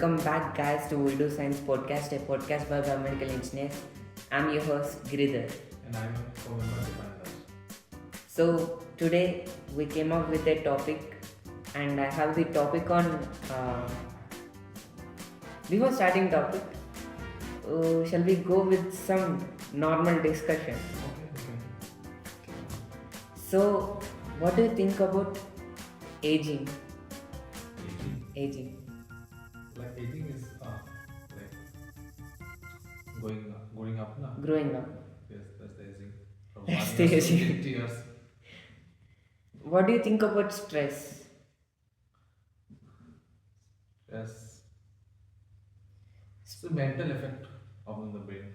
Welcome back, guys, to We Do Science Podcast, a podcast by biomedical engineers. I'm your host, Giridhar. And I'm a co-member defenders. So, today we came up with a topic, and I have the topic on. Before starting topic, shall we go with some normal discussion? Okay. So, what do you think about aging? Aging. Aging. Like aging is like growing up now. Growing up. Yes, that's the aging. From That's 1 the years to aging. 80 years. What do you think about stress? Yes. It's the mental effect of the brain.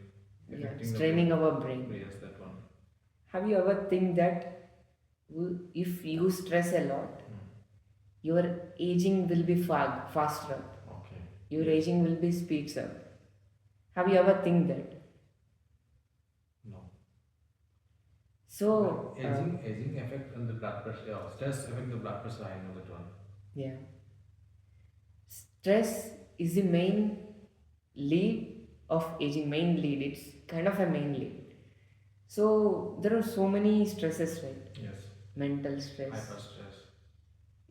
Yeah, Affecting the straining brain. our brain. Yes, that one. Have you ever think that if you stress a lot, your aging will be faster? Okay. Your Yes. aging will be speeds up. Have you ever think that? No. So Aging effect on the blood pressure. Yeah, stress affect the blood pressure. I know that one. yeah, stress is the main lead of aging. Main lead. It's kind of a main lead. So there are so many stresses, right? Yes. Mental stress. Hyper stress.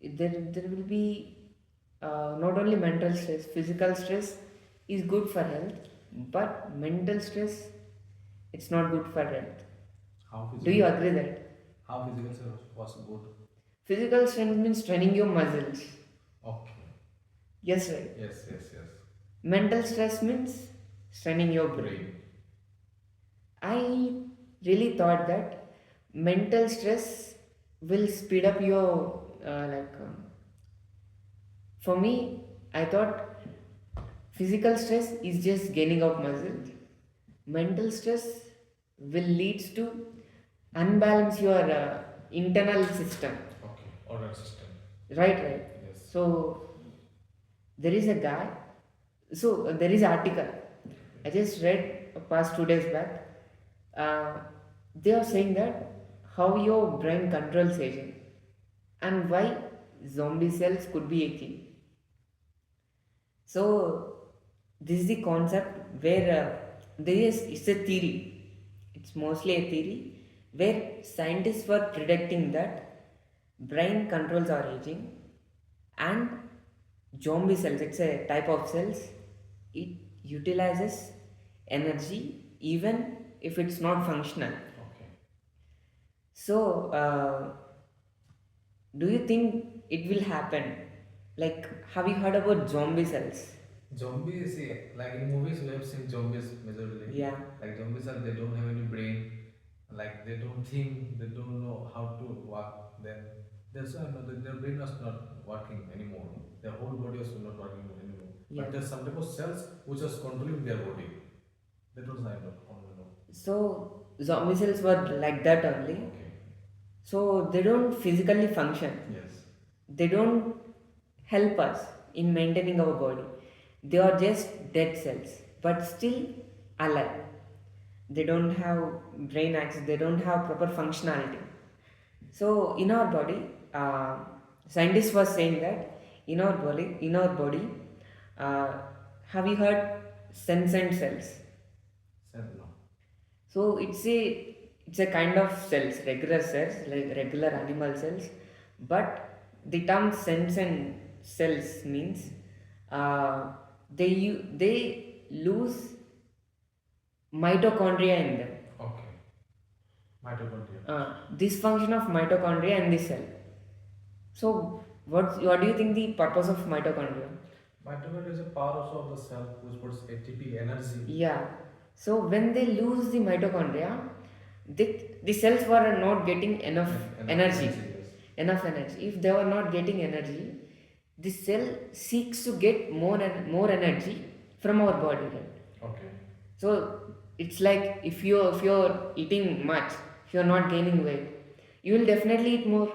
There will be not only mental stress, physical stress is good for health, but mental stress, it's not good for health. How Do physical? you agree that How physical stress was good? physical strength means straining your muscles? Okay. Yes, right. Yes. Mental stress means straining your brain. Brain. I really thought that mental stress will speed up your for me, I thought physical stress is just gaining of muscles. Mental stress will leads to unbalance your internal system. Okay. Organ system. Right. Yes. So there is a guy. So there is article I just read past 2 days back. They are saying that how your brain controls aging and why zombie cells could be aging. So this is the concept where it's a theory. It's mostly a theory where scientists were predicting that brain controls our aging and zombie cells. It's a type of cells. It utilizes energy even if it's not functional. Okay. So do you think it will happen? Like, have you heard about zombie cells? Zombies, see, like in movies, we have seen zombies majorly. Yeah. Like zombies are, they don't have any brain. Like they don't think, they don't know how to walk. Then that's why their brain was not working anymore. Their whole body was not working anymore. Yeah. But there's some type of cells which was controlling their body. That was I don't know. So zombie cells were like that only. Okay. So they don't physically function. Yes. They don't help us in maintaining our body. They are just dead cells, but still alive. They don't have brain access. They don't have proper functionality. So in our body, scientists were saying that in our body, uh, have you heard senescent cells? Cell, no. So it's a kind of cells, regular cells, like regular animal cells, but the term senescent cells means they lose mitochondria in them. Okay. Mitochondria. This function of mitochondria in the cell. So what do you think the purpose of mitochondria? Mitochondria is a power also of the cell which puts ATP energy. Yeah. So when they lose the mitochondria, the cells were not getting enough energy. Yes. Enough energy. If they were not getting energy, the cell seeks to get more energy from our body, right? Okay. So it's like if you're eating much, if you're not gaining weight, you will definitely eat more.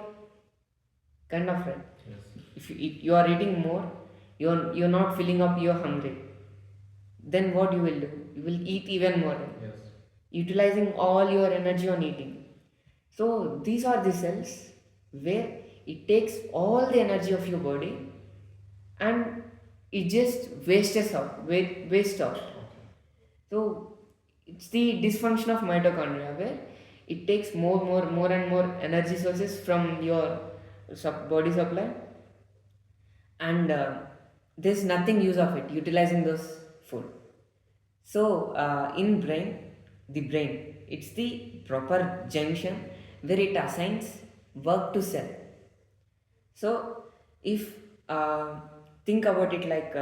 Kind of, right? Yes. If you are eating more, you're not filling up, you're hungry. Then what you will do? You will eat even more, right? Yes. Utilizing all your energy on eating. So these are the cells where it takes all the energy of your body and it just wastes out, waste out. Okay. So it's the dysfunction of mitochondria where it takes more and more energy sources from your body supply, and there's nothing use of it utilizing those food. So in the brain, it's the proper junction where it assigns work to cell. So if think about it like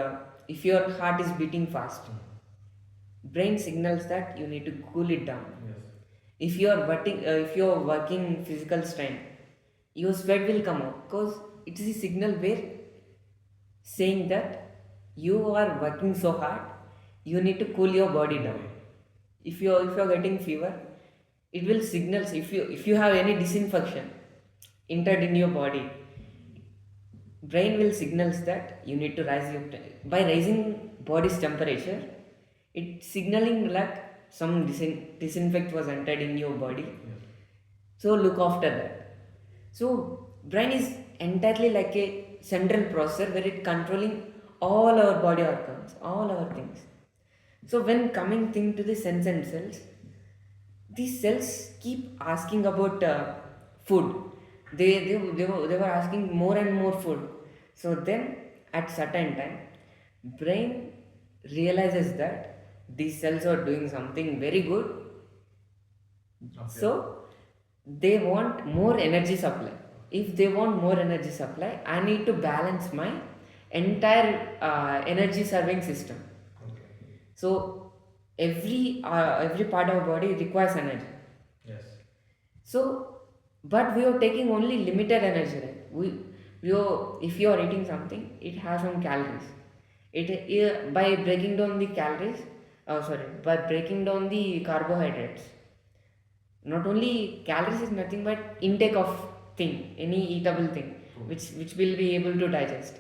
if your heart is beating fast, brain signals that you need to cool it down. Yes. If you're working physical strain, your sweat will come out because it is a signal where saying that you are working so hard, you need to cool your body down. Body. If you're getting fever, it will signals. If you have any disinfection entered in your body, brain will signals that you need to rise your by raising body's temperature. It's signaling like some disinfect was entered in your body, Yes. so look after that. So brain is entirely like a central processor where it controlling all our body organs, all our things. So when coming thing to the sense and cells, these cells keep asking about food. They were asking more and more food. So then at certain time, brain realizes that these cells are doing something very good. Okay. So they want more energy supply. If they want more energy supply, I need to balance my entire energy serving system. Okay. So every part of our body requires energy. Yes. So, but we are taking only limited energy, right? If you are eating something, it has some calories. By breaking down the calories, by breaking down the carbohydrates. Not only calories is nothing but intake of thing, any eatable thing, Food. which will be able to digest.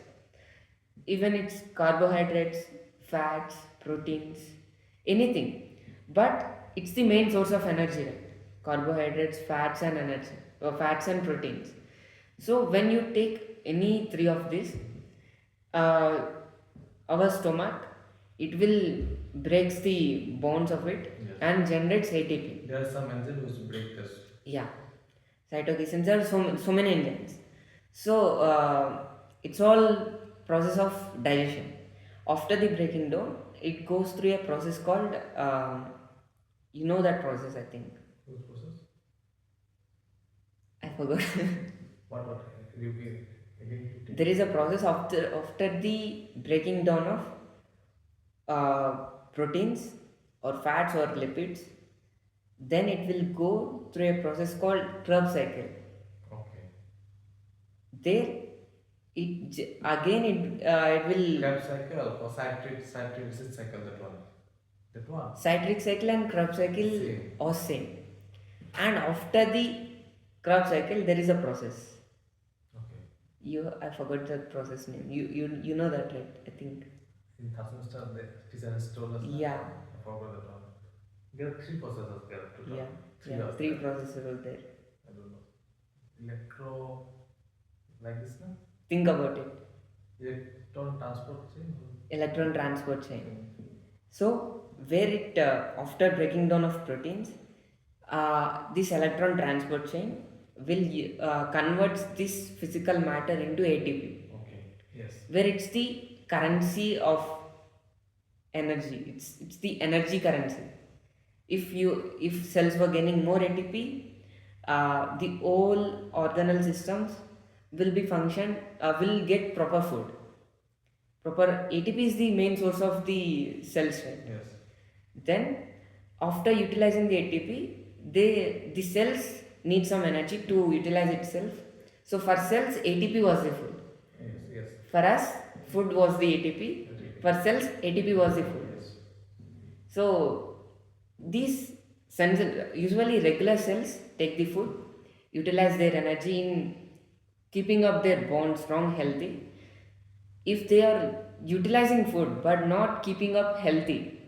Even it's carbohydrates, fats, proteins, anything, but it's the main source of energy, right? Carbohydrates, fats and energy, or fats and proteins. So when you take any three of these, uh, our stomach, it will breaks the bonds of it Yes. and generates ATP. There are some enzymes which break this. Yeah, cytokines are so many enzymes. So it's all process of digestion. After the breaking down, it goes through a process called you know that process. I think Whose process? I forgot. What? You again you There is a process after the breaking down of proteins or fats or lipids. Then it will go through a process called Krebs cycle. Okay. There again it will Krebs cycle or citric acid cycle, that one. That one. citric cycle and Krebs cycle Same. are same. And after the Krebs cycle, there is a process. Okay. I forgot the process name. You know that, right? I think. In third semester, the teacher has told us. Yeah. I forgot that one. There are three processes there to Yeah. Three Yeah. of Three them. processes are there. I don't know. Electro, like this, no? Think about it. Electron transport chain. Electron transport chain. Okay. So where it after breaking down of proteins, this electron transport chain will converts this physical matter into ATP, Okay. Yes. where it's the currency of energy. It's the energy currency. If cells were getting more ATP, the whole organelle systems will get proper food. Proper ATP is the main source of the cells, right? Yes. Then, after utilizing the ATP, the cells need some energy to utilize itself. So for cells, ATP was the food. Yes. Yes. For us, food was the ATP. For cells, ATP was the food. Yes. So these usually regular cells take the food, utilize their energy in keeping up their bond strong, healthy. If they are utilizing food but not keeping up healthy,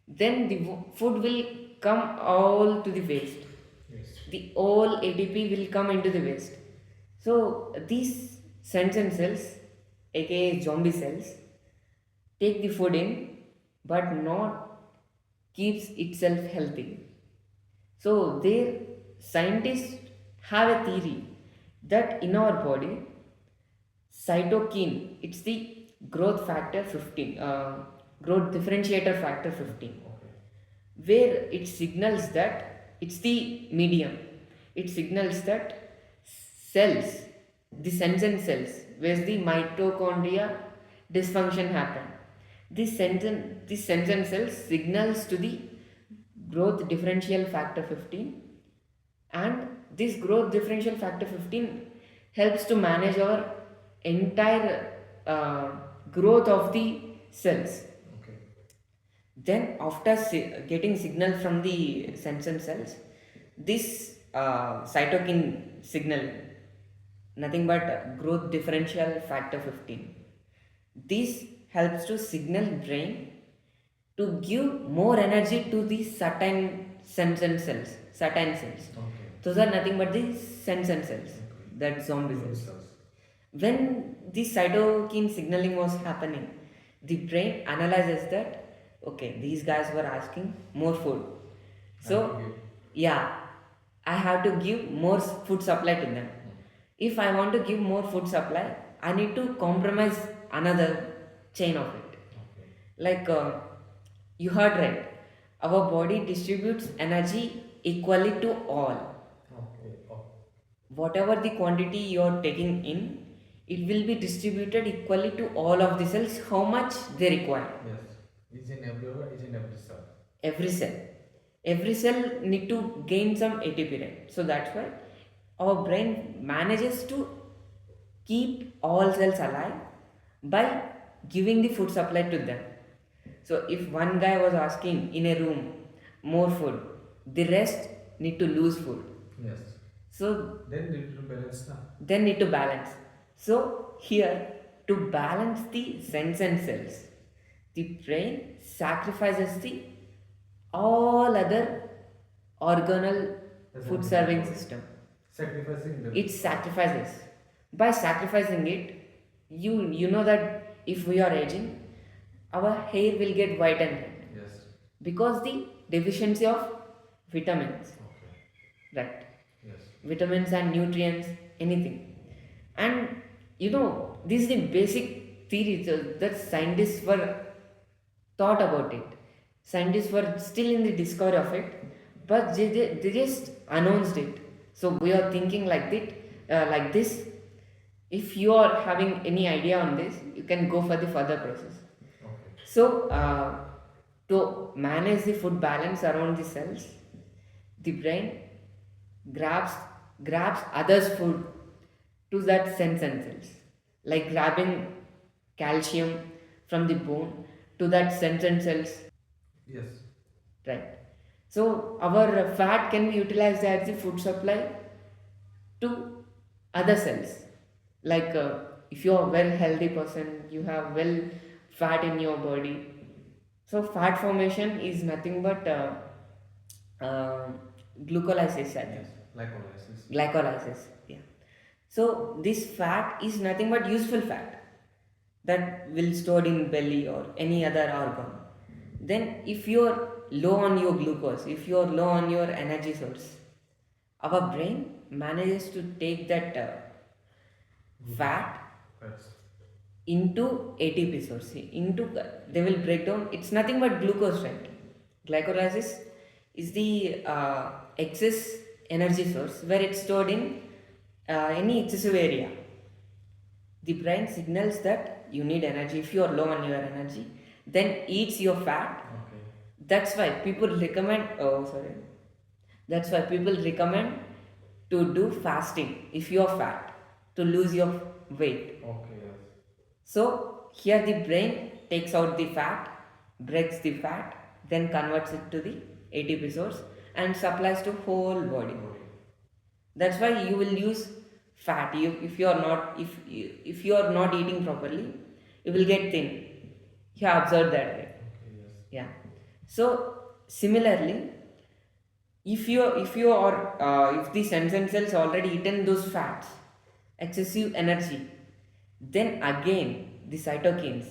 then the food will come all to the waste. Yes. The all ATP will come into the waste. So these senescent cells, aka zombie cells, take the food in, but not keeps itself healthy. So their scientists have a theory that in our body, cytokine, it's the growth factor 15, growth differentiator factor 15, Okay. where it signals that it's the medium. It signals that cells, the senescent cells, where the mitochondria dysfunction happen. This senescent cells signals to the growth differential factor 15, and this growth differential factor 15 helps to manage our entire growth of the cells. Okay. Then, after getting signal from the senescent cells, this cytokine signal, nothing but growth differential factor 15. This helps to signal brain to give more energy to the senescent cells, certain cells. Okay. Those are nothing but the senescent cells, Okay. that zombie Zombie cells. cells. When this cytokine signaling was happening, the brain analyzes that okay, these guys were asking more food. I have to So, give. yeah, I have to give more food supply to them. If I want to give more food supply, I need to compromise another chain of it. Okay. Like you heard right, our body distributes energy equally to all. Okay. Oh. Whatever the quantity you're taking in, it will be distributed equally to all of the cells how much they require. Yes. Each and every over, each and every cell. Every cell every cell need to gain some ATP, right? So that's why our brain manages to keep all cells alive by giving the food supply to them. So if one guy was asking in a room more food, the rest need to lose food. Yes. So Then need to balance now. then need to balance. So here, to balance the senescent cells, the brain sacrifices the all other organal That's food an serving important. system. Sacrificing the. It sacrifices. By sacrificing it, you know that if we are aging, our hair will get white and red Yes. because the deficiency of vitamins, Okay. right? Yes. Vitamins and nutrients, anything. And this is the basic theory that scientists were thought about it. Scientists were still in the discovery of it, but they just announced it. So we are thinking like this. If you are having any idea on this, you can go for the further process. Okay. So, to manage the food balance around the cells, the brain grabs grabs others' food to that senescent cells, like grabbing calcium from the bone to that senescent cells, Yes. right? So our fat can be utilized as the food supply to other cells. Like if you are a well healthy person, you have well fat in your body. So fat formation is nothing but uh, glucolysis, I think. Yes. Lipolysis. Glycolysis. Yeah. So this fat is nothing but useful fat that will stored in belly or any other organ. Then if you're low on your glucose, if you're low on your energy source, our brain manages to take that fat Fats. into ATP source. Into they will break down. It's nothing but glucose, right? Glycolysis is the excess energy source where it's stored in any excessive area. The brain signals that you need energy. If you are low on your energy, then eats your fat. Okay. That's why people recommend. Oh, sorry. That's why people recommend to do fasting if you are fat to lose your weight. Okay. Yes. So here the brain takes out the fat, breaks the fat, then converts it to the ATP source and supplies to whole body. Body. That's why you will use fat. If you are not if you are not eating properly, you will get thin. You have observed that, right? Okay. Yes. Yeah. So similarly, if the senescent cells already eaten those fats, excessive energy, then again the cytokines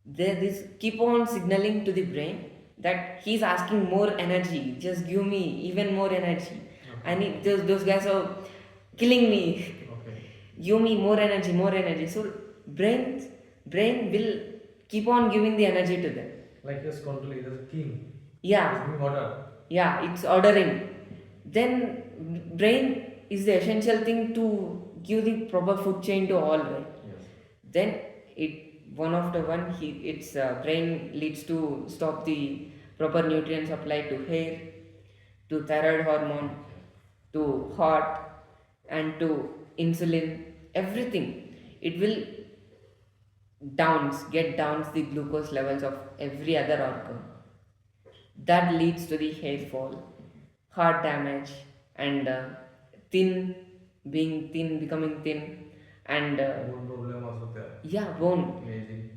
There this keep on signaling to the brain that he's asking more energy, just give me even more energy. I Okay. need those guys are killing me. Okay. Give me more energy, more energy. So brain will keep on giving the energy to them. Like he's controlling, he's a king. He's Yeah, giving order. yeah, it's ordering. Then brain is the essential thing to give the proper food chain to all, right? Yes. Then it one after one, its brain leads to stop the proper nutrient supply to hair, to thyroid hormone, Okay. to heart, and to insulin, everything. It will get downs the glucose levels of every other organ. That leads to the hair fall, heart damage, and thin, being thin, becoming thin, and Bone problem also there. yeah, bone. Aging.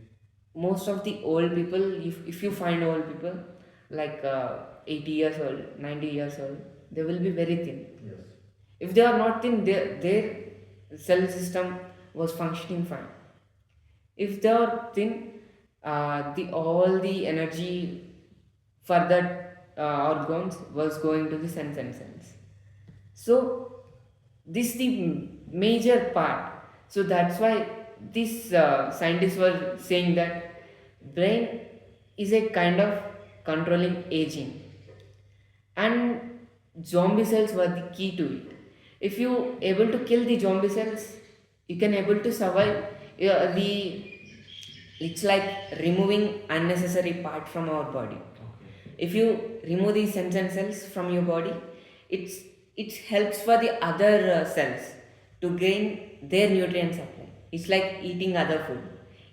Most of the old people, if you find old people like 80 years old, 90 years old, they will be very thin. Yes. If they are not thin, their cell system was functioning fine. If they are thin, the all the energy for that organs was going to the senescent cells. So this the major part. So that's why these scientists were saying that brain is a kind of controlling aging, and zombie cells were the key to it. If you able to kill the zombie cells, you can able to survive. The it's like removing unnecessary part from our body. Okay. If you remove these sensor cells from your body, it's it helps for the other cells to gain their nutrient supply. It's like eating other food,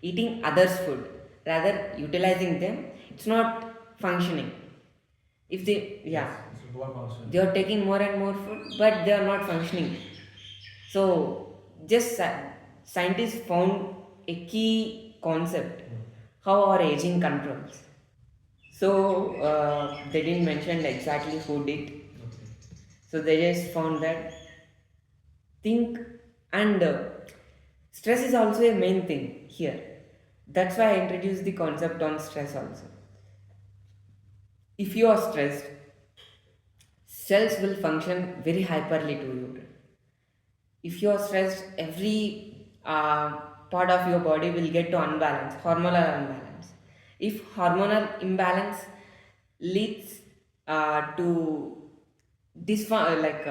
eating others food, rather utilizing them. It's not functioning. If they, Yes. yeah, It's one they function. are taking more and more food, but they are not functioning. So just scientists found a key concept, Mm. how our aging controls. So they didn't mention exactly who did. Okay. So they just found that think, and stress is also a main thing here. That's why I introduced the concept on stress also. If you are stressed, cells will function very hyperly to you. If you are stressed, every part of your body will get to unbalance, hormonal unbalance. If hormonal imbalance leads to like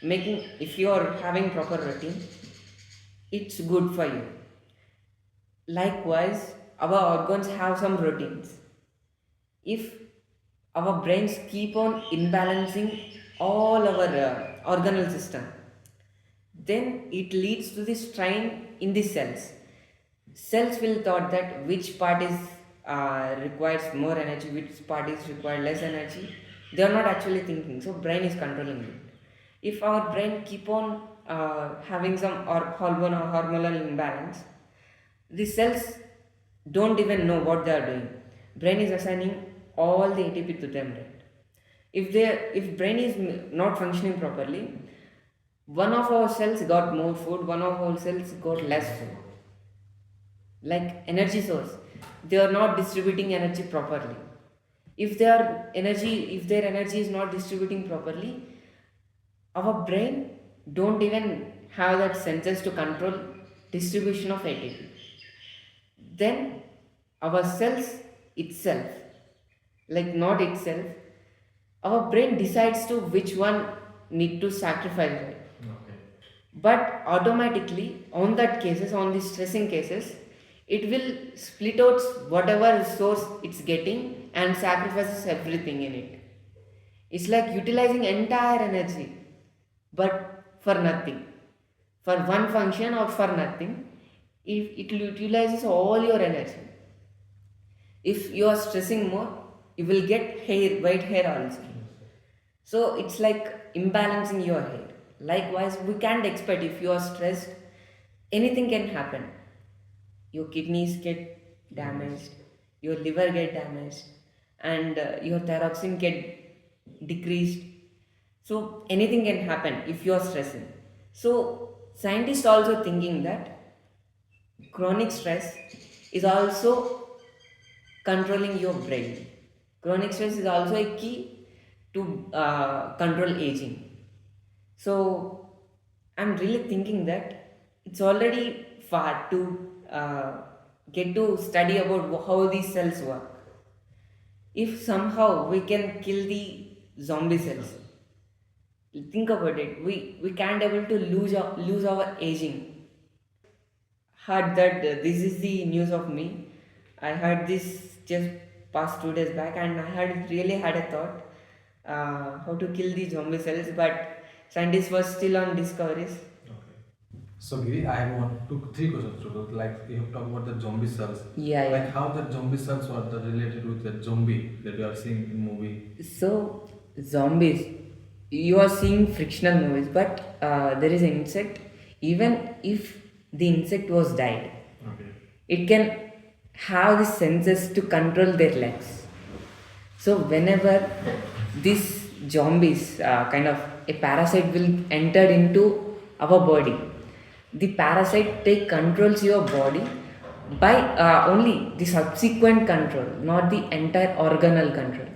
making, if you are having proper routine, it's good for you. Likewise, our organs have some routines. If our brains keep on imbalancing all our organal system, then it leads to the strain in the cells. Cells will thought that which part is requires more energy, which part is required less energy. They are not actually thinking. So brain is controlling it. If our brain keep on having some hormonal imbalance, the cells don't even know what they are doing. Brain is assigning all the ATP to them. Right? If brain is not functioning properly, one of our cells got more food, one of our cells got less food. Like energy source, they are not distributing energy properly. If their energy is not distributing properly, our brain don't even have that sensors to control distribution of ATP. Then our cells itself, like not itself, our brain decides to which one need to sacrifice, right? Okay. But automatically on that cases, on the stressing cases, it will split out whatever resource it's getting and sacrifices everything in it. It's like utilizing entire energy, but for nothing, for one function or for nothing. If it utilizes all your energy, if you are stressing more, you will get hair, white hair also. Yes. So it's like imbalancing your hair. Likewise, we can't expect, if you are stressed, anything can happen. Your kidneys get Damage. damaged, your liver get damaged, and your thyroxine get decreased. So anything can happen if you are stressing. So scientists also thinking that chronic stress is also controlling your brain. Chronic stress is also a key to control aging. So I'm really thinking that it's already far to uh, get to study about how these cells work. If somehow we can kill the zombie cells, think about it. We can't able to lose our aging. Heard that this is the news of me. I heard this just past 2 days back, and I had really had a thought how to kill the zombie cells, but scientists were still on discoveries. Okay. So Giri, I have one, two, three questions to do. Like you have talked about the zombie cells. Yeah, Like yeah. how the zombie cells are the related with the zombie that you are seeing in movie. So zombies, you are seeing frictional movies, but there is an insect. Even if the insect was died, Okay. it can have the senses to control their legs. So whenever these zombies, kind of a parasite will enter into our body, the parasite take controls your body by only the subsequent control, not the entire organal control,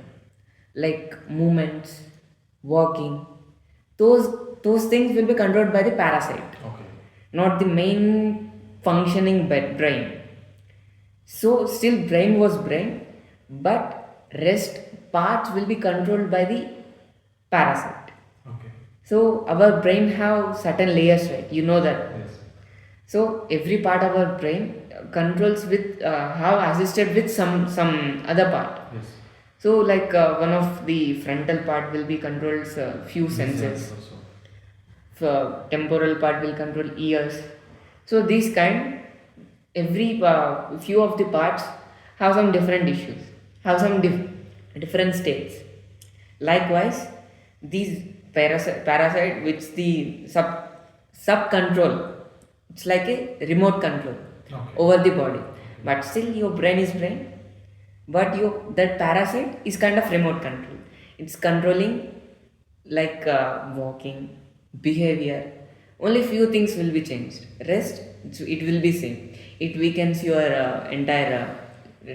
like movements, walking. Those things will be controlled by the parasite, Okay. not the main functioning brain. So still brain was brain, but rest parts will be controlled by the parasite. Okay. So our brain have certain layers, right? You know that. Yes. So every part of our brain controls with have assisted with some other part. Yes. So like one of the frontal part will be controls few senses. Also. Temporal part will control ears. So these kind, every few of the parts have some different issues, have some different states. Likewise, these parasite which the sub control, it's like a remote control Okay. over the body, but still your brain is brain, but your that parasite is kind of remote control. It's controlling like walking, behavior. Only few things will be changed. Rest, it will be same. It weakens your entire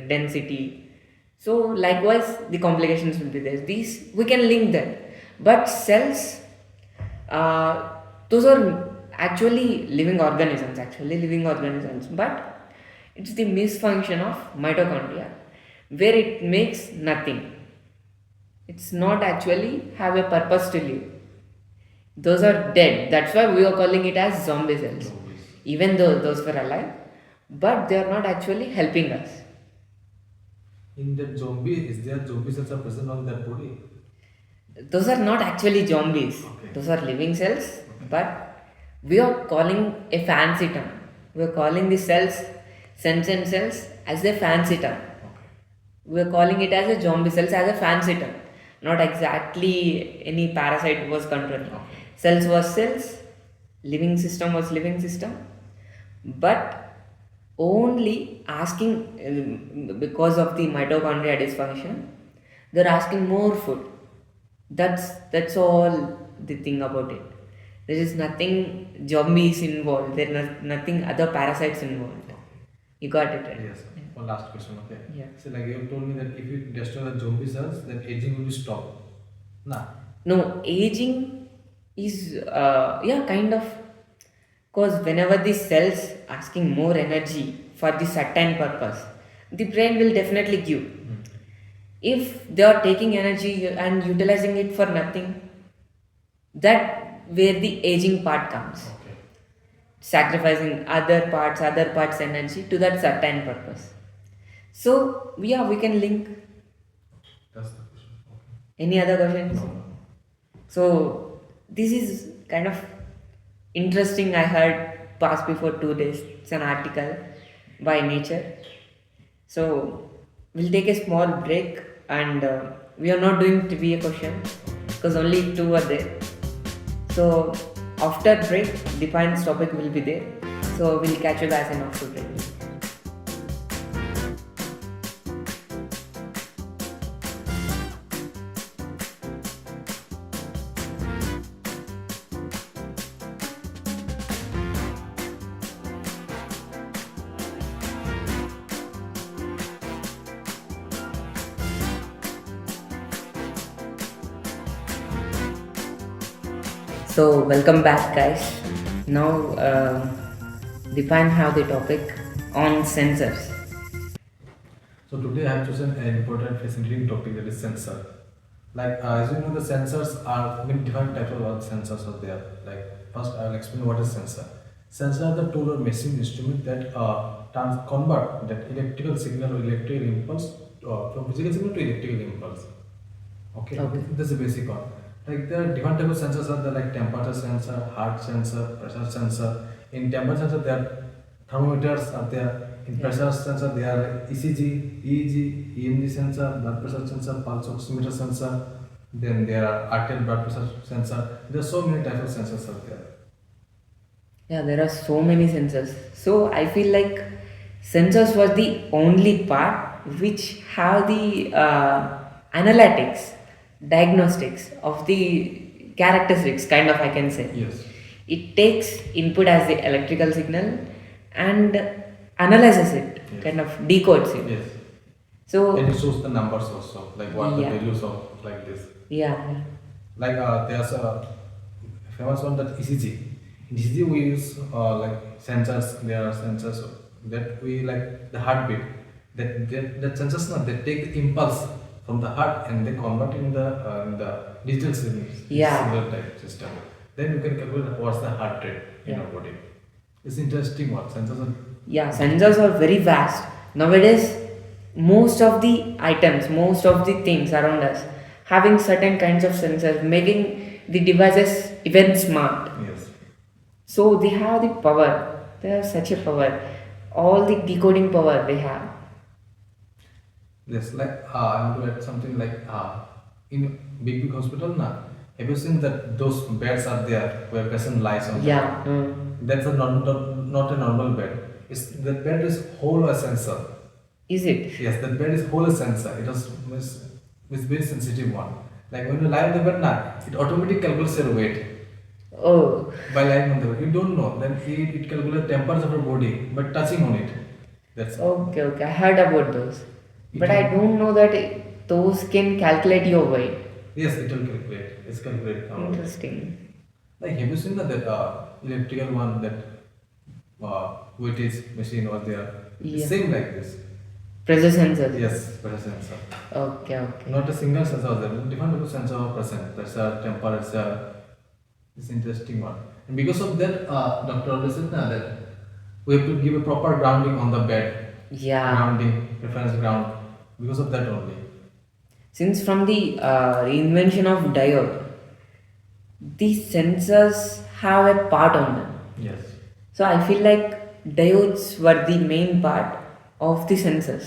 density. So likewise, the complications will be there. These we can link them, but cells, those are actually living organisms. Actually living organisms, but it's the misfunction of mitochondria, where it makes nothing. It's not actually have a purpose to live. Those are dead. That's why we are calling it as zombie cells. Zombies. Even though those were alive, but they are not actually helping us. In that zombie, is there zombie cells are present on that body? Those are not actually zombies. Okay. Those are living cells, but we are calling a fancy term. We are calling the cells, senescent cells, as a fancy term. Okay. We are calling it as a zombie cells as a fancy term. Not exactly any parasite was controlling. Okay. Cells was cells, living system was living system, but only asking because of the mitochondria dysfunction, they're asking more food. That's all the thing about it. There is nothing zombies involved. There is nothing other parasites involved. You got it right? Yes. One last question. Okay. Yeah. So like you told me that if you destroy the zombie cells, then aging will be stopped. Nah. No, aging is yeah, kind of, because whenever the cells asking more energy for the certain purpose, the brain will definitely give. If they are taking energy and utilizing it for nothing, that where the aging part comes, Okay. sacrificing other parts energy to that certain purpose. So yeah, we can link. That's the question. Okay. Any other questions? No, no. So this is kind of interesting. I heard past before 2 days. It's an article by Nature. So we'll take a small break, and we are not doing trivia question because only two are there. So after break, Defiance topic will be there. So we'll catch you guys in after break. So, welcome back, guys. Now, Dipan have the topic on sensors. So today I have chosen an important fascinating topic that is sensor. As you know, the sensors are many different types of sensors are there. First I will explain what is sensor. Sensor are the tool or machine instrument that convert that electrical signal or electrical impulse from physical signal to electrical impulse. Okay, Okay. this is the basic one. Like there are different type of sensors are there like temperature sensor, heart sensor, pressure sensor. In temperature sensor there are thermometers are there. In Yeah. pressure sensor there are like ECG, EEG, EMG sensor, blood pressure sensor, pulse oximeter sensor. Then there are arterial blood pressure sensor. There are so many types of sensors are there. Yeah, there are so many sensors. So, I feel like sensors was the only part which have the analytics, diagnostics of the characteristics, kind of, I can say. Yes. It takes input as the electrical signal and analyzes it, Yes. kind of decodes it. Yes. And So, it shows the numbers also, like what the yeah, values of like this. yeah, There's a famous one that ECG. In ECG we use like sensors. There are sensors that we like the heartbeat. That sensors now they take the impulse from the heart and they convert in the digital yeah, signal type system. Then you can calculate what's the heart rate in yeah, our body. It's interesting what sensors are. yeah. Sensors are very vast. Nowadays, most of the items, most of the things around us having certain kinds of sensors, making the devices even smart. Yes. So they have the power. They have such a power. All the decoding power they have. Yes, I want to add something in big hospital now. Have you seen that those beds are there where patient lies on them? Yeah. That's not a normal bed. It's that bed is whole a sensor. Is it? Yes, that bed is whole a sensor. It's very sensitive one. Like when you lie on the bed now, it automatically calculates your weight Oh. by lying on the bed. You don't know. Then it calculates temperature of your body by touching on it. That's all. Okay, okay. I heard about those. It But I will, don't know that those can calculate your weight. yes, it will calculate. It's calculate. Interesting. Have you seen that electrical one that weightage machine was there? It's Yeah. same like this. Pressure sensors. Yes, pressure sensor. Okay, okay. Not a single sensor was there. Different type of sensor are present. Pressure, temperature. It's interesting one. And because of that, Doctor always said that we have to give a proper grounding on the bed. Yeah. Grounding, reference ground. Because of that only. Since from the invention of diode, these sensors have a part on them. Yes. So I feel like diodes were the main part of the sensors.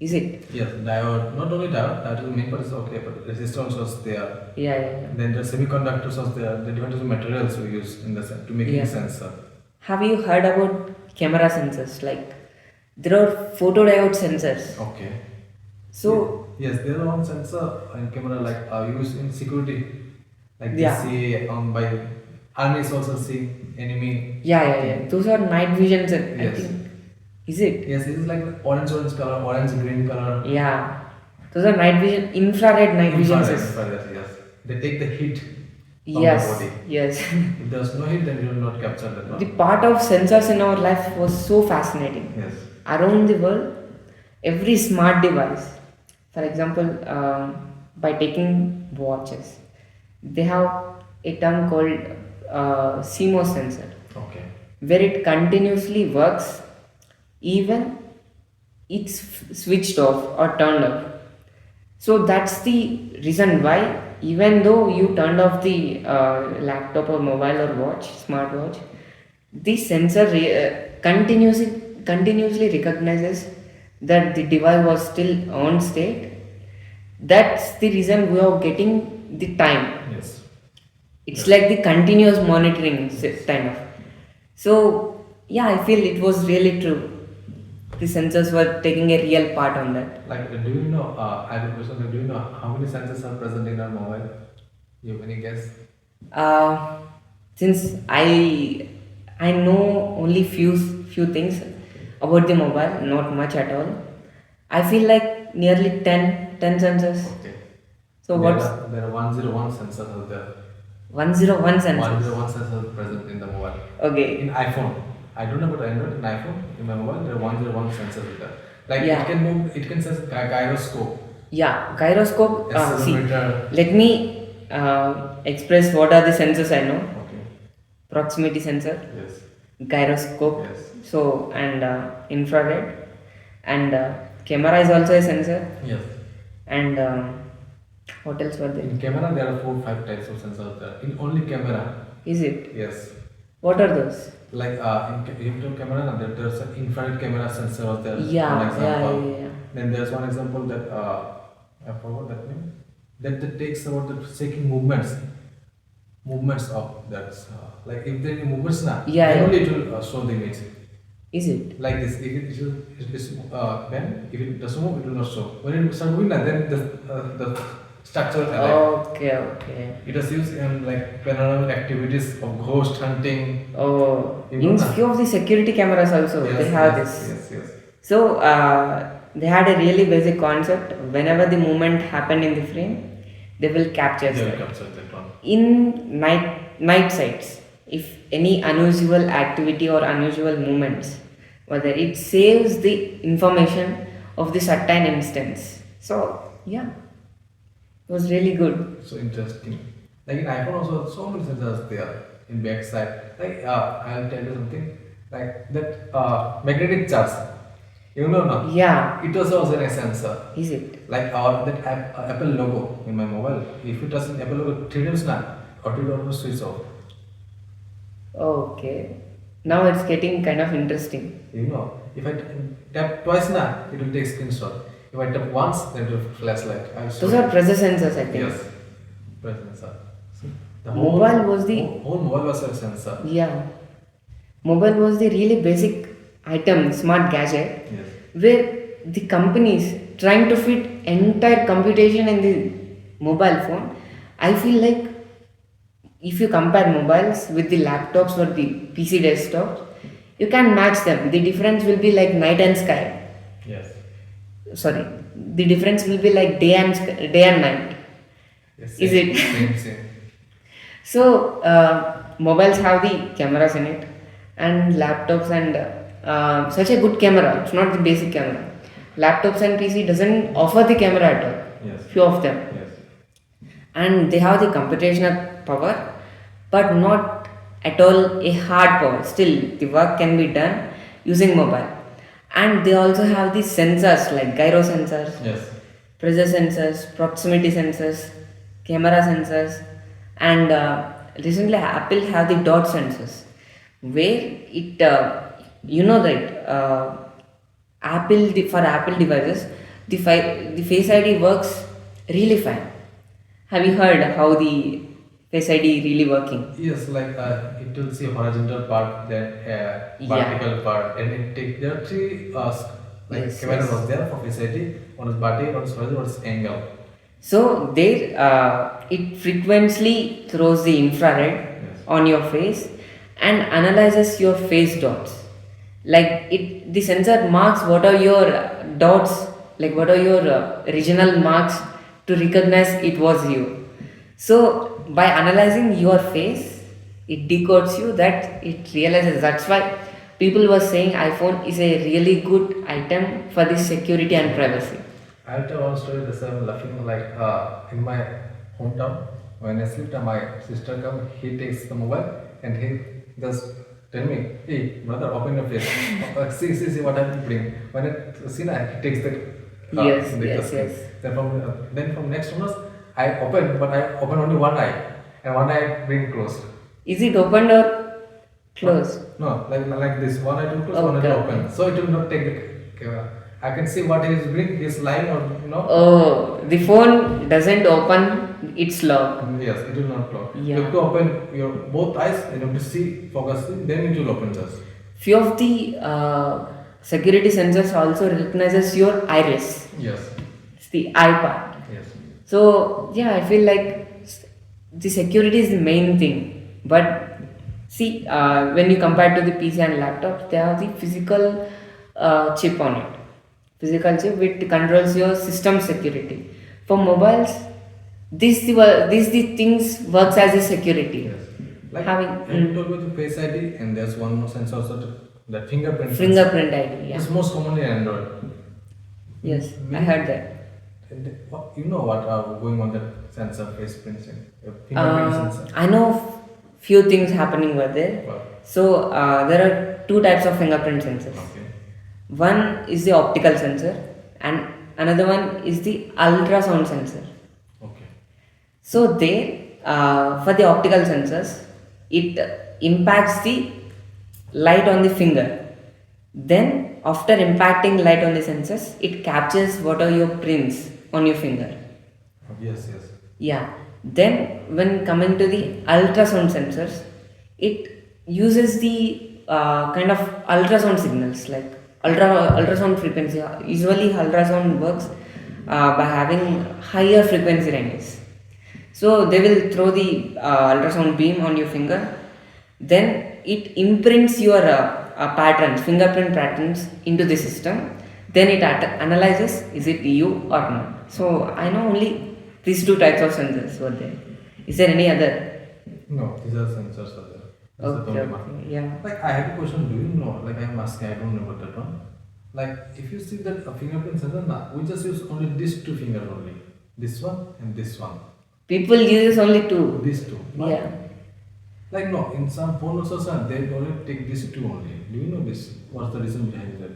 Is it? Yes, diode. Not only diode, that is the main part is okay, but resistance was there. Yeah, yeah, yeah. Then the semiconductors was there, the different materials we use in the to making Yeah. sensor. Have you heard about camera sensors? Like there are photodiode sensors. Okay. So Yes, there are one sensor and camera used in security, like they yeah, see by armies also see enemy. yeah, yeah, yeah. Those are night vision. I Yes. think. Is it? Yes, it is like orange color, orange green color. Yeah. Those are night vision, infrared night vision Infrared, sensors. infrared, yes. They take the heat from the Yes, body. yes. If there's no heat, then you will not capture that The one. part of sensors in our life was so fascinating. Yes. Around the world, every smart device, for example, by taking watches, they have a term called CMOS sensor, Okay. where it continuously works even it's switched off or turned off. So that's the reason why, even though you turned off the laptop or mobile or watch, smartwatch, the sensor continuously recognizes that the device was still on state. That's the reason we are getting the time. Yes. It's Yes. like the continuous monitoring kind of. So yeah, I feel it was really true. The sensors were taking a real part on that. Do you know? I have a question. Do you know how many sensors are present in our mobile? You have any guess? Uh, since I know only few things about the mobile, not much at all. I feel like nearly ten sensors. Okay. So There what's are 101 sensors out there. 101 sensors. 101 sensors present in the mobile. In Okay. iPhone, I don't know about Android. In iPhone, in my mobile, there are 101 sensors with that. Like it Yeah. can move, it can sense gyroscope, Yeah. Gyroscope. See, accelerometer. let me express what are the sensors I know. Okay. Proximity sensor, Yes. gyroscope, Yes. so and infrared, and camera is also a sensor, Yes. and what else were there? In camera, there are 4 5 types of sensors there. In only camera, Is it? yes. What are those? Like in camera, there's an infrared camera sensor was there. One Yeah, yeah, yeah, example. yeah. Then there's one example that I forgot that name. That takes about the shaking movements of that. Like if there are any movements now, Yeah, then yeah. only it will show the image. Is it? Like this, if it is then if it doesn't move, it will not show. When it starts moving, then the structure will alive. Okay, okay. It was used in like paranormal activities of ghost hunting. Oh, You know in na? few of the security cameras also Yes, they have yes, this. yes, yes. So they had a really basic concept. Whenever the movement happened in the frame, they will capture They will that. capture that one. In night sites, if any unusual activity or unusual movements, whether it saves the information of the certain instance. So yeah, it was really good. So interesting. Like in iPhone also, so many sensors there in backside. Like I'll tell you something. Like that magnetic charge. You know now. Yeah, It was also a sensor. is it? Like that Apple logo in my mobile. If you touch an Apple logo 3 times now, auto will almost switch off. Okay. Now it's getting kind of interesting. You know, if I tap twice now, it will take screenshot. If I tap once, then it will flashlight. I'll show Those you. are pressure sensors, I think. Yes, press sensor. See, the Mobile was the whole mobile was a sensor. yeah. Mobile was the really basic item, smart gadget, Yes. where the companies trying to fit entire computation in the mobile phone. I feel like if you compare mobiles with the laptops or the PC desktops, you can match them. The difference will be like night and sky. Yes. Sorry, the difference will be like day and night. Yes. Is Same. it? Same. So mobiles have the cameras in it, and laptops and such a good camera. It's not the basic camera. Laptops and PC doesn't offer the camera at all. Yes. Few of them, Yes. and they have the computational power, but not at all a hard power. Still, the work can be done using mobile, and they also have the sensors like gyro sensors, Yes. pressure sensors, proximity sensors, camera sensors, and recently Apple have the dot sensors, where it you know that for Apple devices, the Face ID works really fine. Have you heard how the Face ID really working? Yes, like it will see horizontal part, then Yeah. vertical part, and it take there are three like Yes, camera yes. was there for Face ID. One is body, one is horizontal, one is angle. So there, it frequently throws the infrared Yes. on your face and analyzes your face dots. Like the sensor marks what are your dots, like what are your regional marks to recognize it was you. So by analyzing your face, it decodes you that it realizes. That's why people were saying iPhone is a really good item for the security and privacy. I'll tell one story. This I'm laughing like in my hometown when I slept, my sister come. He takes the mobile and he just tell me, "Hey, brother, open your face. See what I'm bring." When I see that, he takes the Yes, the yes, screen. yes. Then from next onwards, I open, but I open only one eye, and one eye bring closed. Is it opened or closed? No, like this. One eye to close, one eye Okay, to okay. open. So it will not take the camera. I can see what he is bring. He's lying or Oh, the phone doesn't open, it's locked. Yes, it will not close. You Yeah. have to open your both eyes and you have to see, focus, then it will open just. Few of the security sensors also recognizes your iris. Yes. It's the eye part. Yes. So yeah, I feel like the security is the main thing. But see, when you compare to the PC and laptops, they have the physical chip on it. Physical chip which controls your system security. For mobiles, these the things works as a security. Yes. Like, Having have you told me the Face ID, and there's one more sensor also, that fingerprint sensor. fingerprint ID. Yeah. It's most commonly in Android. Yes, I Many, heard that. you know what are going on that sensor, face print fingerprint sensor. I know few things happening over there. Wow. So there are two types of fingerprint sensors. Okay. One is the optical sensor, and another one is the ultrasound sensor. Okay. So there, for the optical sensors, it impacts the light on the finger. Then, after impacting light on the sensors, it captures what are your prints on your finger. Yes, yes. Yeah. Then, when coming to the ultrasound sensors, it uses the kind of ultrasound signals like ultrasound frequency. Usually, ultrasound works by having higher frequency ranges. So they will throw the ultrasound beam on your finger, then it imprints your patterns, fingerprint patterns into the system. Then it analyzes is it you or not. So I know only these two types of sensors were there. Is there any other? No, these are sensors are there. That's the Okay, only one. okay, yeah. Like, I have a question. Do you know? Like, I'm asking. I don't know about that one. Like, if you see that a fingerprint sensor, nah, we just use only these two fingers only. This one and this one. People uses only two. These two. Not, Yeah. like, no, in some phone also, sir, they only take these two only. Do you know this? What's the reason behind that?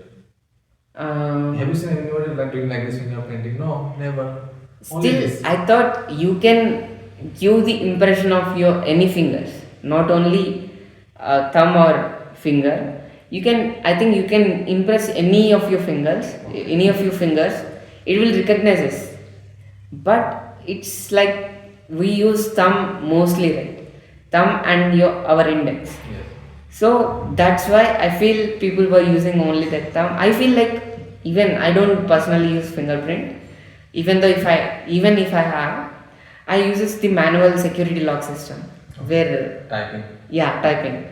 Have you seen anybody like doing like this fingerprinting? No, never. Only Still, this. I thought you can give the impression of your any fingers, not only thumb or finger. You can, I think, you can impress any of your fingers, any of your fingers. It will recognize us. But it's like we use thumb mostly, right? Thumb and your our index. Yes. So that's why I feel people were using only that thumb. I feel like even I don't personally use fingerprint. Even though if I have, I uses the manual security lock system where Typing. yeah, typing.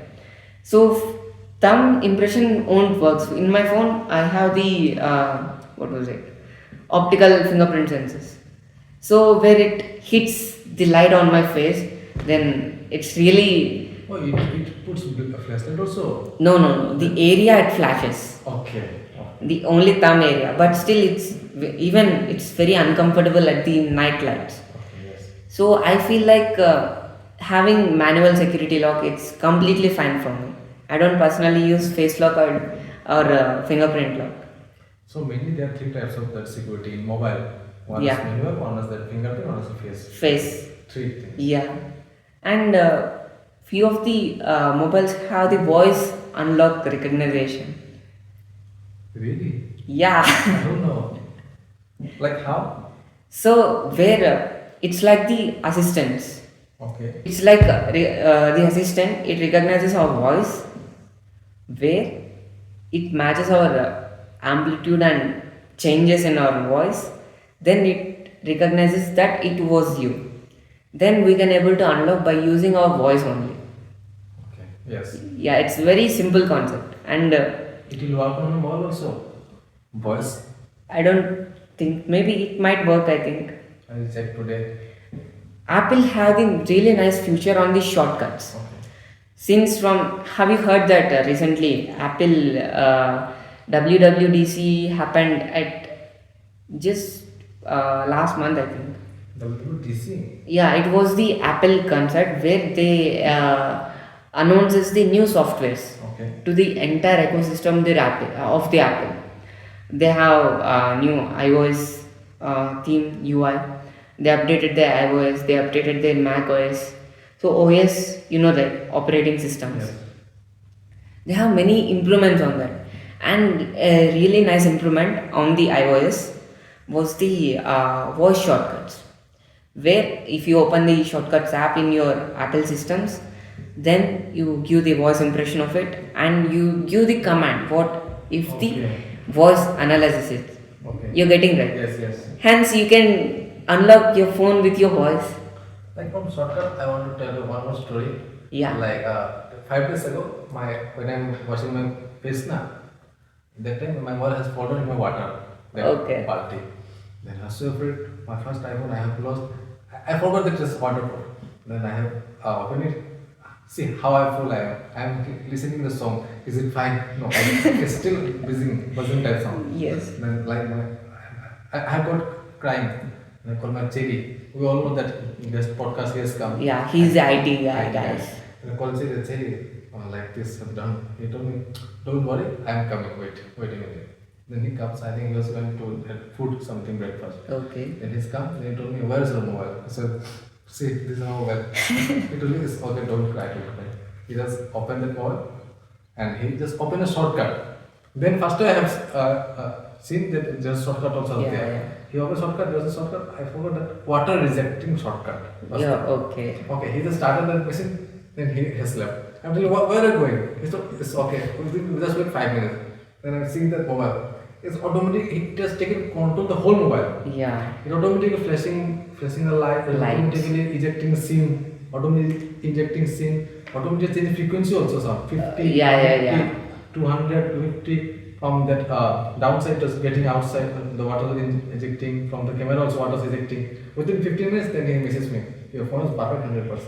So thumb impression won't works. In my phone, I have the what was it? Optical fingerprint sensors. So where it hits the light on my face, then it's really Oh, it puts a flashlight also. no. The area it flashes, Okay. Oh. the only thumb area, but still it's very uncomfortable at the night lights. Okay, yes. So I feel like having manual security lock it's completely fine for me. I don't personally use face lock or fingerprint lock. So mainly there are three types of that security in mobile. One is Yeah, manual, one is that fingerprint, one is the face. face. Three things. Yeah, and few of the mobiles have the voice unlock recognition. Really? Yeah. I don't know. Like how? So where it's like the assistants. Okay. It's like the assistant. It recognizes our voice, where it matches our amplitude and changes in our voice. Then it recognizes that it was you. Then we can able to unlock by using our voice only. Okay. Yes. Yeah, it's very simple concept, and It will work on the mobile also. Voice. I don't think maybe it might work. I think I will check today. Apple having really nice future on the shortcuts. Okay. Since from have you heard that recently Apple WWDC happened at just last month I think. WWDC. Yeah, it was the Apple concert where they announces the new softwares Okay. to the entire ecosystem of the Apple. They have new iOS theme UI. They updated their iOS. They updated their Mac OS. So OS, you know that operating systems. Yes. They have many improvements on that, and a really nice improvement on the iOS was the voice shortcuts. Where if you open the shortcuts app in your Apple systems, then you give the voice impression of it, and you give the command. What if the Okay. voice analyzes it? Okay. You're getting right. Yes, yes. Hence, you can unlock your phone with your voice. Like from shortcut, I want to tell you one more story. Yeah. Like 5 days ago, when I'm washing my face now, that time my mother has fallen in my water. That Okay. party. Then I was so afraid. My first iPhone I have lost. I forgot that it's waterproof. Then I have opened it. See how I feel I am. I am listening the song. Is it fine? No, it's still buzzing that sound. Yes. Then like I have got crying. And I call my Chedi. We all know that this podcast has come. Yeah, he's the IT guy, I guess. guys. And I call Chedi, like this, I'm done. He told me, don't worry, I am coming. Wait a minute. Then he comes. I think he was going to get food, something breakfast. Okay. Then he's come. Then he told me, where is the mobile? I said, see, this is my mobile. He told me, it's okay, don't cry, don't cry. He just opened the mobile and he just opened a shortcut. Then first I have seen that there's shortcut also Yeah, there. yeah. He opened shortcut, there's a shortcut. I forgot that water rejecting shortcut. Was Yeah, there. okay. Okay, he just started that machine, then he has left. I'm telling you, where are you going? He said, it's okay, we just wait 5 minutes. Then I'm seeing that mobile. It's automatic, it has taken control the whole mobile. Yeah. It automatically flashing the light, Lights. automatically ejecting scene, automatically injecting scene, automatically changing frequency also some 50, Yeah. 200, 250 from that downside just getting outside, the water is ejecting from the camera also water is ejecting. Within 15 minutes then he messages me, your phone is perfect 100%.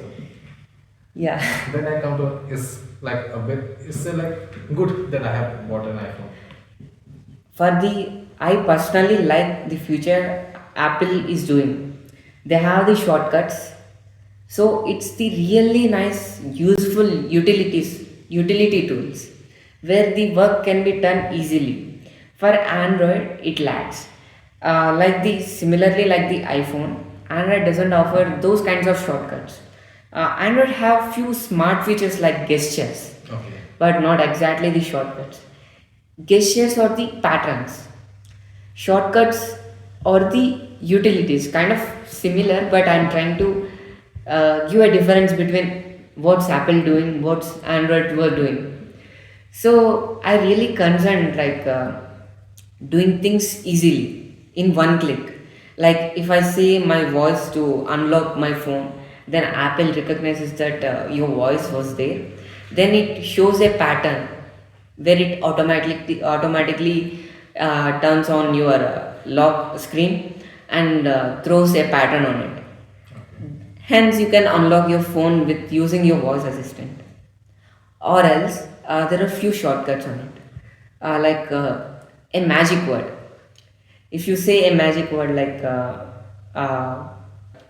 Yeah. Then I come to it's like a bit it's like good that I have bought an iPhone. I personally like the future Apple is doing. They have the shortcuts. So it's the really nice, useful utility tools where the work can be done easily. For Android, it lags. Similarly like the iPhone, Android doesn't offer those kinds of shortcuts. Android have few smart features like gestures, Okay. but not exactly the shortcuts. Gestures or the patterns. Shortcuts or the utilities, kind of similar, but I'm trying to give a difference between what's Apple doing, what's Android were doing. So I really concerned doing things easily in one click. Like if I say my voice to unlock my phone, then Apple recognizes that your voice was there. Then it shows a pattern where it automatically turns on your lock screen and throws a pattern on it. Hence, you can unlock your phone with using your voice assistant. Or else, there are few shortcuts on it, a magic word. If you say a magic word uh,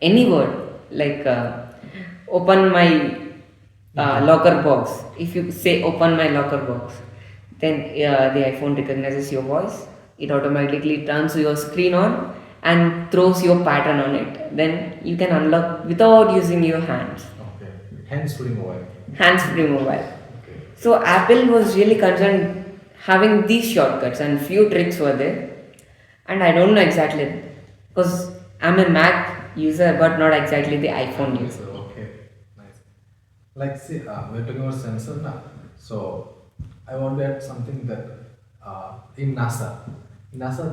any word open my locker box. If you say open my locker box, then the iPhone recognizes your voice. It automatically turns your screen on and throws your pattern on it. Then you can unlock without using your hands. Okay. Hands free mobile. Hands free mobile. Okay. So Apple was really concerned having these shortcuts and few tricks were there. And I don't know exactly because I'm a Mac user but not exactly the iPhone user. Okay, nice. Like, see, we're talking about sensor now. So, I want to add something that in NASA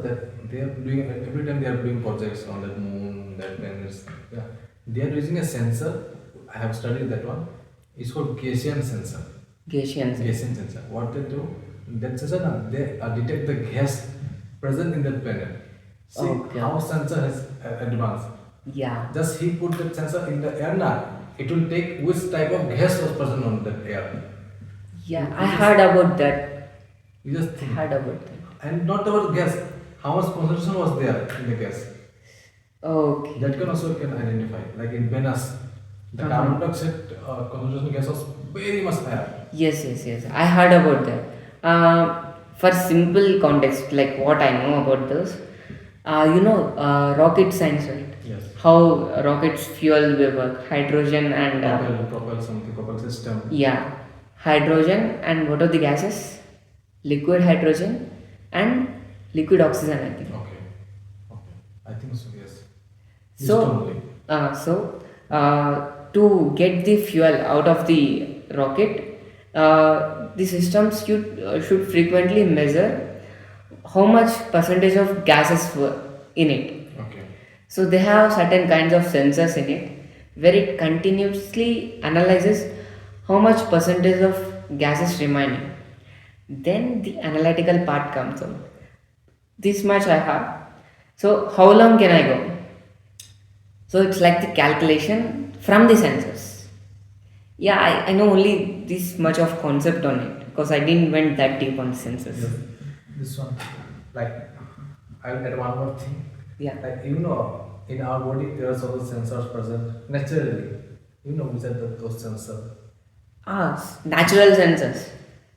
that they are doing every time they are doing projects on that moon, that planets. Yeah, they are using a sensor. I have studied that one. It's called Gaussian sensor. Gaussians. Gaussian sensor. What they do? That sensor, they detect the gas present in that planet. See Okay. how sensor has advanced. Yeah. Just he put that sensor in the air now. It will take which type of gas was present on that air. Yeah, I You just- heard about that. You just think. Heard about that. And not about gas. How much concentration was there in the gas? Okay. That can also can identify. Like in Venus, the Uh-huh. carbon dioxide concentration gas was very much higher. Yes. I heard about that. For simple context, like what I know about those, rocket science, right? Yes. How rockets fuel will work, hydrogen and Propel system. yeah, hydrogen and what are the gases? Liquid hydrogen and liquid oxygen, I think. Okay. Okay. I think so. Yes. So, Only. to get the fuel out of the rocket, the systems should frequently measure how much percentage of gases were in it. Okay. So they have certain kinds of sensors in it where it continuously analyzes how much percentage of gases remaining. Then the analytical part comes out. This much I have. So how long can I go? So it's like the calculation from the sensors. Yeah, I know only this much of concept on it because I didn't went that deep on sensors. Yes, this one, like, I'll add one more thing. Yeah. Like, in our body, there are also sensors present naturally. Which are those sensors? Natural sensors.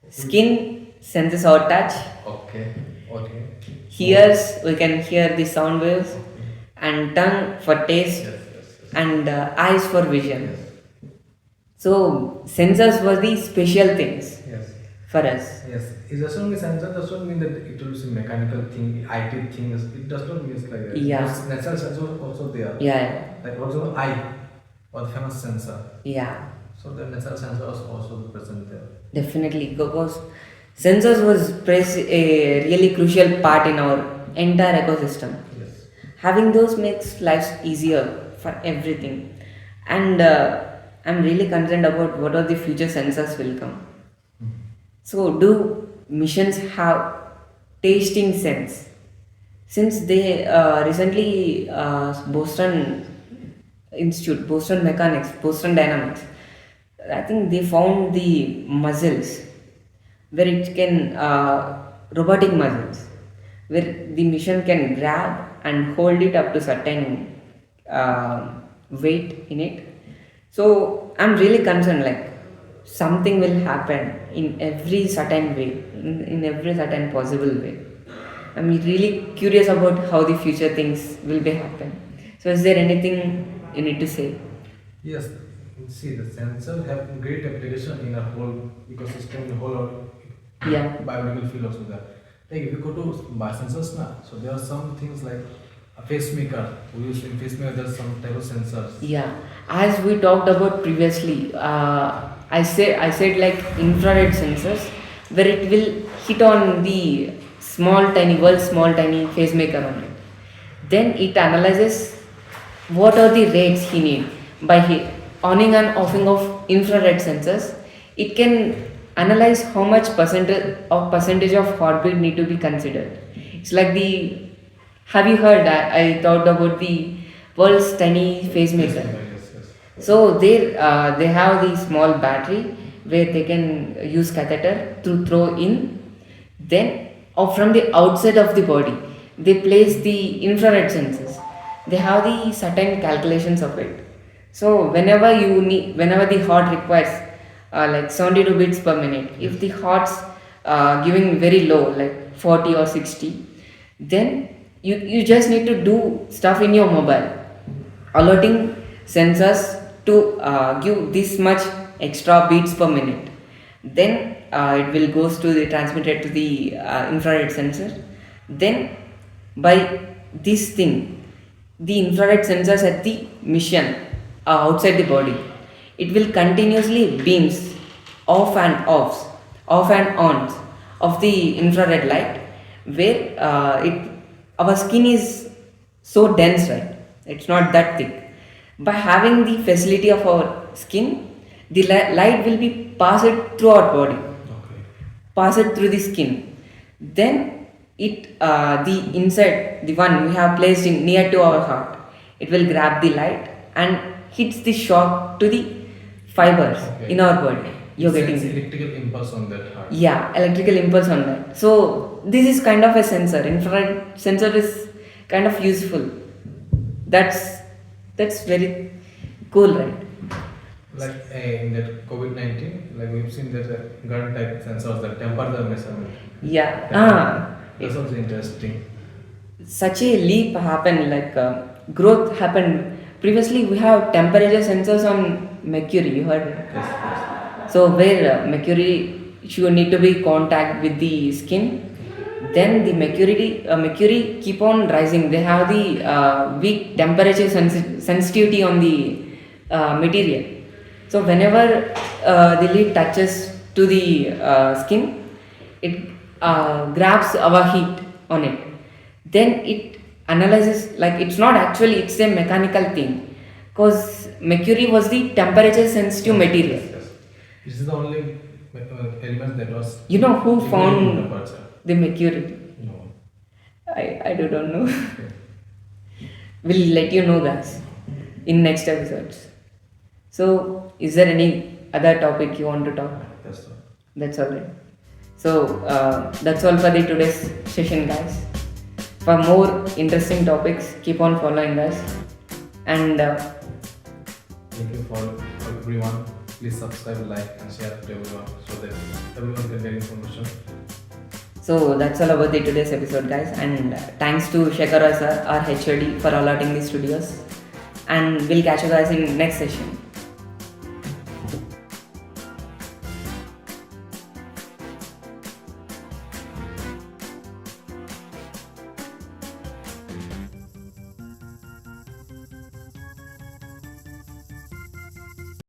Skin senses our touch. Okay, okay. Hears, we can hear the sound waves. Okay. And tongue for taste. Yes, yes, yes. And eyes for vision. Yes, So sensors were the special things yes. for us. Yes, it doesn't mean sensor doesn't mean that it will be a mechanical thing, IT things. It does not mean like that. Yeah. Those natural sensors also there. Yeah, Like for example, eye or the famous sensor. yeah, So the natural sensor is also present there. definitely. Because sensors was plays a really crucial part in our entire ecosystem. Yes. Having those makes life easier for everything. And I'm really concerned about what are the future sensors will come. So, do missions have tasting sense? Since they recently Boston Institute, Boston Mechanics, Boston Dynamics, I think they found the muscles where it can robotic muscles where the machine can grab and hold it up to certain weight in it. So I'm really concerned like something will happen in every certain way, in every certain possible way. I'm really curious about how the future things will be happen. So is there anything you need to say? Yes. See, the sensor have great application in a whole ecosystem, in whole Yeah. biological field also there. Like if you go to biosensors now, so there are some things like a pacemaker. We use in pacemaker there's some type of sensors. Yeah, as we talked about previously, I said like infrared sensors where it will hit on the small tiny pacemaker on it. Then it analyzes what are the rates he need by oning and offing of infrared sensors. It can analyze how much percentage of heartbeat need to be considered. It's like the have you heard I talked about the world's tiny pacemaker? Pacemaker, yes, yes. So they have the small battery where they can use catheter to throw in. Then or from the outside of the body, they place the infrared sensors. They have the certain calculations of it. So whenever the heart requires like 72 beats per minute, if the heart's giving very low, like 40 or 60, then you just need to do stuff in your mobile, alerting sensors to give this much extra beats per minute. Then it will goes to the transmitted to the infrared sensor. Then by this thing, the infrared sensors at the mission outside the body, it will continuously beams off and off and ons of the infrared light, where it our skin is so dense, right? It's not that thick. By having the facility of our skin, the light will be passed through our body, Okay. pass it through the skin. Then it the inside the one we have placed in near to our heart, it will grab the light and hits the shock to the fibers Okay. in our body. You're It getting sends it. electrical impulse on that heart. Yeah, electrical impulse on that. So this is kind of a sensor. Infrared sensor is kind of useful. That's that's very cool, right? Like in that COVID-19, like we've seen that gun type sensors that temperature measurement. Yeah. That's also interesting. Such a leap happened, like growth happened. Previously, we have temperature sensors on mercury. You heard it? Yes, yes. So where mercury should need to be contact with the skin, then the mercury keep on rising. They have the weak temperature sensitivity on the material. So whenever the lead touches to the skin, it grabs our heat on it. Then it analyzes like it's not actually it's a mechanical thing, because mercury was the temperature sensitive material. Yes, yes. This is the only element that was. You know who regulating found temperature. the mercury? No. I don't know. Okay. We'll let you know, guys. in next episodes. So, is there any other topic you want to talk? That's all. That's all right. So, that's all for the today's session, guys. For more interesting topics, keep on following us. And Thank you for everyone. Please subscribe, like, and share to everyone so that everyone can get information. so that's all about the today's episode, guys. And thanks to Shekhar sir, our HOD, for allotting the studios. And we'll catch you guys in next session.